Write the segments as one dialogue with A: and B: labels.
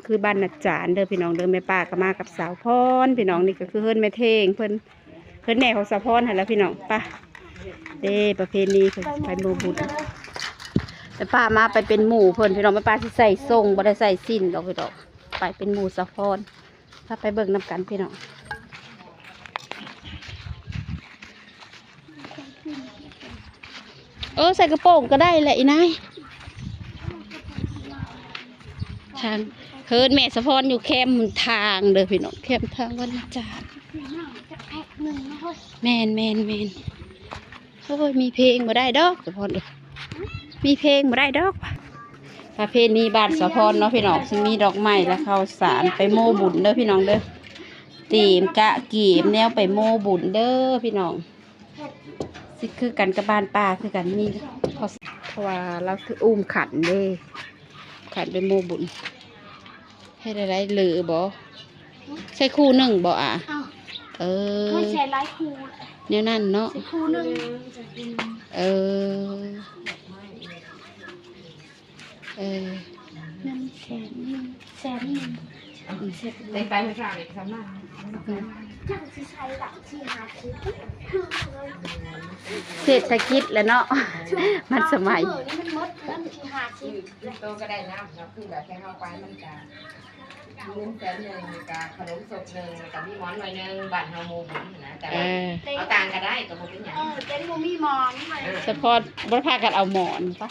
A: คือบ้านนัดจานเด้อพี่น้องเด้อแม่ป้าก็มากับสาวพรพี่น้องนี่ก็คือเฮิรนแม่เทงเพิ่นแหน่ของสาวพรหั่นแหล้วพี่น้องป่ะเด้ประเพณีไปโมบุญแต่ป้ามาไปเป็นหมู่เพิ่นพี่น้องแม่ป้าสิใส่ทรงบ่ได้ใส่สิ้นดอกพี่น้องไปเป็นหมู่สาวพรถ้าไปเบิ่งนำกันพี่น้องใส่กระโปรงก็ได้แหละอีนายทางเฮิรนแม่สาวพรอยู่แคมป์ทางเด้อพี่น้องแคมป์ทางวันจานแมนโอ้ยมีเพลงมาได้ดอกสะพรเด้อมีเพลงมาได้ดอกประเพณีบ้านสะพรเนาะพี่น้องซึ่งมีดอกไม้และข้าวสารไปโม่บุญเด้อพี่น้องเด้อตีมกะกีมแนวไปโม่บุญเด้อพี่น้องสิคือกันกับบ้านป้าคือกันมีเพราะว่าเราคืออุ้มขันเด้ขันไปโม่บุญให้ได้หรือบ่ใส่คู่หนึ่งบ่อ่ะไม่ใช่หลายคู่เนี่ยนั่นเนาะคู่หนึ่งนั่นแสนหนึ่งได้ไปไม่ใช่สำนักจังสิใช้หลักที่หาคิดเศรษฐกิจแหละเนาะมันสมัยนี่มันมดนั่นที่หาคิดโตก็ได้นะเราคือแบบแค่เข้าไปมันจะเงินแสนหนึ่งกับขนมสดหนึ่งกับมีหมอนหน่อยหนึ่งบาทเฮาโมบุญนะแต่เอาต่างกันได้กับโมเป็นอย่างแต่ที่โมมีหมอนเฉพาะบริพากันเอาหมอนปะ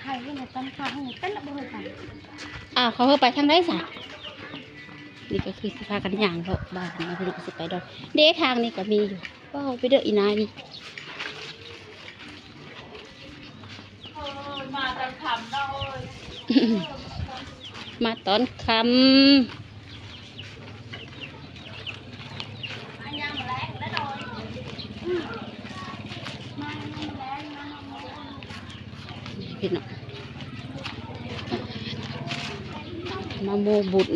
A: ไทยที่ไหนตั้งค่าให้เต้นละบ่อยไปเขาไปทางได้สักนี่ก็คือสิพากันย่างเขาบ้านนะพี่น้องสิไปดอกเด็กทางนี่ก็มีอยู่ก็ไปเด้ออีนายนี่มาตอนค่ำเนาะมาตอนค่ำพี่น้องมาโมบุญ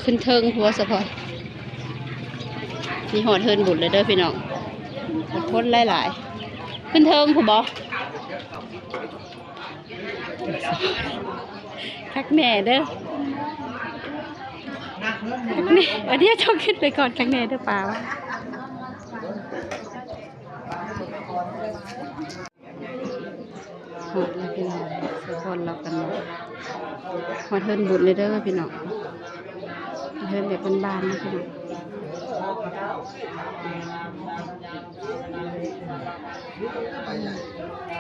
A: ขึ้นเทิงหัวสะพอนมีหอดเทินบุญเลยเด้อพี่น้องพ้นหลายๆขึ้นเทิงผู้บอกทักแม่เด้อวันนี้ต้องขึ้นไปก่อนทักแม่เด้อเปล่าหอดแล้วพี่น้องสะพอนเรากันหอดเทินบุญเลยเด้อพี่น้องเทินแบบบ้านๆนะพี่น้อง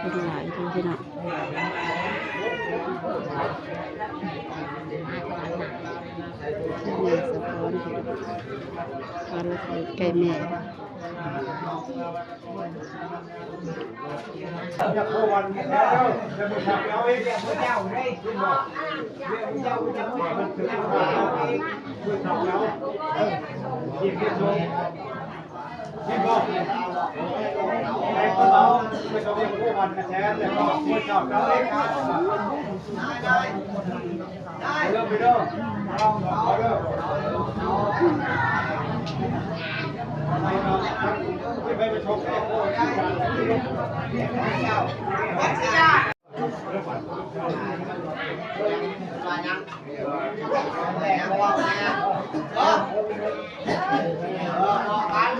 A: คนหลายดูพี่น้องแม่สะพอนพาลูกไปใกล้แม่
B: ที่บอกแต่ก็เราไม่ต้องเรียกผู้วันกระแสแต่ก็ผู้ชอบเราเองครับได้เริ่มไปเด้อเอาเด้อไปชมได้โอ้ได้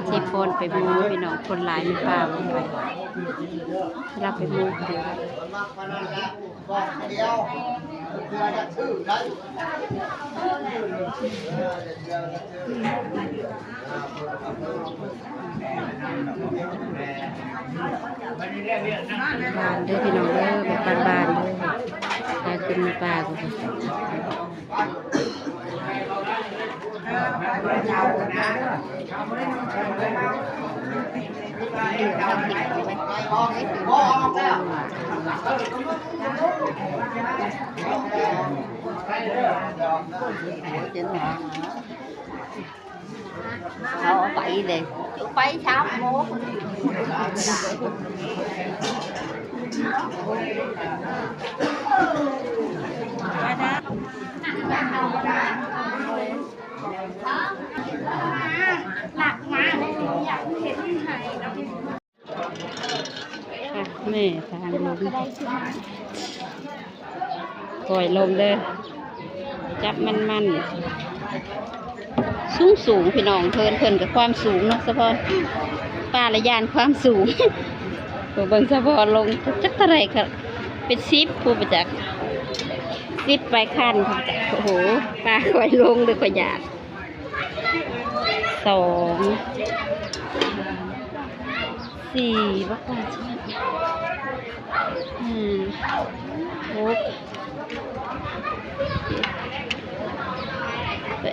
A: ที่พนไปมูพี่น้องคนหลายมีป่าไปรับไปมูเดียวบ้านเด้อพี่น้องเด้อแบบบ้านๆเลยตาขึ้นมีป่ากู
C: Họ bậy đi, chú bậy sao mua? หนักมากอยากเห็นไทยแล้ว
A: แม่ทางลมปล่อยลมเด้อจับมันสูงพี่น้องเพิ่นกับความสูงเนาะสะพอนป้าละยานความสูงเบิ่งสะพอนลงจักเท่าไหร่ครับเป็น10ผู้ประจักษ์10ไปคันผู้ประจักษ์โอ้โหป้าคอยลงเลยคอยหยาด2 4บ่ค่อยใช่6 7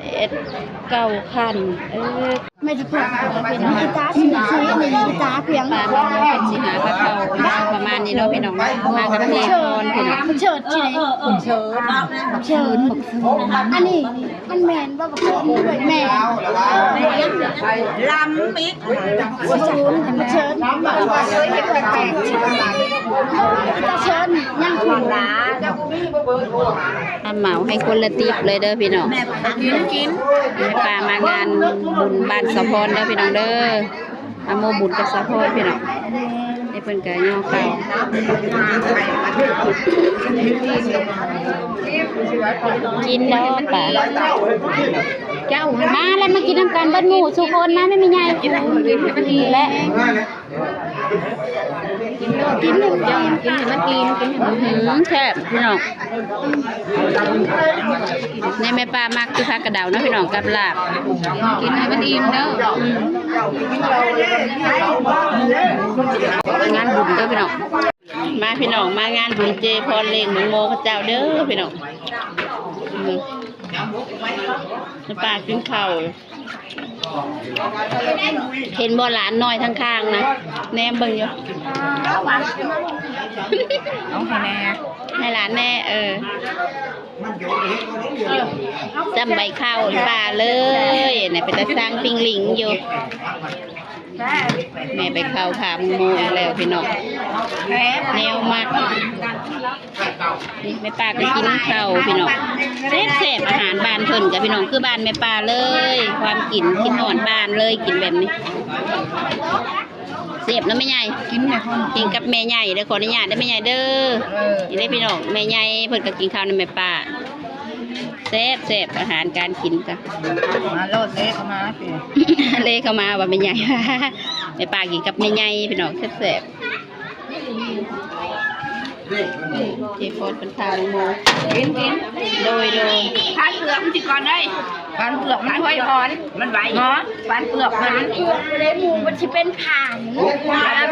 A: 9คัน
C: ไม่จะพูดเป็นจ้าชื่อนี่จ้าเพียง
A: ปลามาเป็นสิหาปลาเขาประมาณนี้เนาะพี่น้องมากับเทพรพี่น้อง
C: เฉิดใช่ไหมเฉิดอันนี้มันแมนว่าแบบแมนลำมิกศูนย์เฉิดเฉิดยังถูกนะ
A: เหมาให้คนละติบเลยเด้อพี่น้องกินแม่ปลามางานบุญบ้านสะพรเด้อพี่น้องเด้ออาโมบุญกับสะพรพี่น้องนี่เพิ่นก็ย่อเก่ากินเด้อป่าเจ้ามาแล้วมากินน้ำกันบ้านหมู่ทุกคนนะไม่มีใหญ่กินและกินให้มันแซ่บพี่น้องในแม่ปลามักคือผักกระเดาเนาะพี่น้องกับลาบกินให้มันอิ่มเด้องานบุญเด้อพี่น้องมาพี่น้องมางานบุญเจพรเลงเมืองโมพระเจ้าเด้อพี่น้องแม่ปลากินข้าวเห็นบ่หลานน้อยทั้งข้างนะแนมเบิ่งอยู่น้องให้หลานแน่จำใบข้าวป่าเลยเนี่ยเป็นตาสร้างปิงหลิงอยู่แม่ไปเข้าพาโมแล้วพี่น้องแนวมากนี่แม่ป้าก็กินข้าวพี่น้องแซ่บอาหารบ้านเพิ่นกับพี่น้องคือบ้านแม่ป้าเลยความกินหอนบ้านเลยกินแบบนี้เสียบแล้วแม่ใหญ่กินกับแม่ใหญ่เด้อขออนุญาตได้แม่ใหญ่เด้อนี่ได้พี่น้องแม่ใหญ่เพิ่นก็กินข้าวในแม่ป้าแซ่บอาหารการกินจ้ะ
C: มาโลดเละเข้ามา
A: เล่เข้ามาว่าไม่ใหญ่แม่ป้ากินกับแม่ใหญ่พี่น้องแซ่บเจฟอนเป็นข้าวโมกินโดย
C: ทานเปลือกมันจิก่อนได้ทานเปลือกมันค่อยพอนมันไหวเนาะทานเปลือกมันเลยหมูมันจะเป็นผ่าน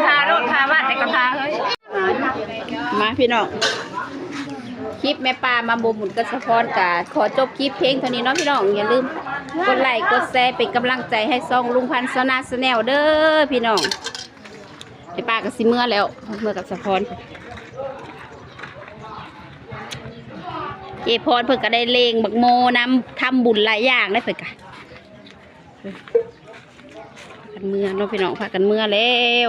C: พารถพาว่าแต่กระพาเฮ้ย
A: มาพี่น้องคลิปแม่ปลามาบุญกับสะพรกาขอจบคลิปเพลงเท่านี้เนาะพี่น้องอย่าลืมกดไลค์กดแชร์เป็นกำลังใจให้ซ่องลุงพันธ์สนาแนลเด้อพี่น้องแม่ปลาก็สิเมื่อแล้วเมื่อกับสะพรเจพรเพิ่งก็ได้เลงบักโมนำทำบุญหลายอย่างได้เพิ่นกันเมื่อเนาะพี่น้องพากันเมื่อแล้ว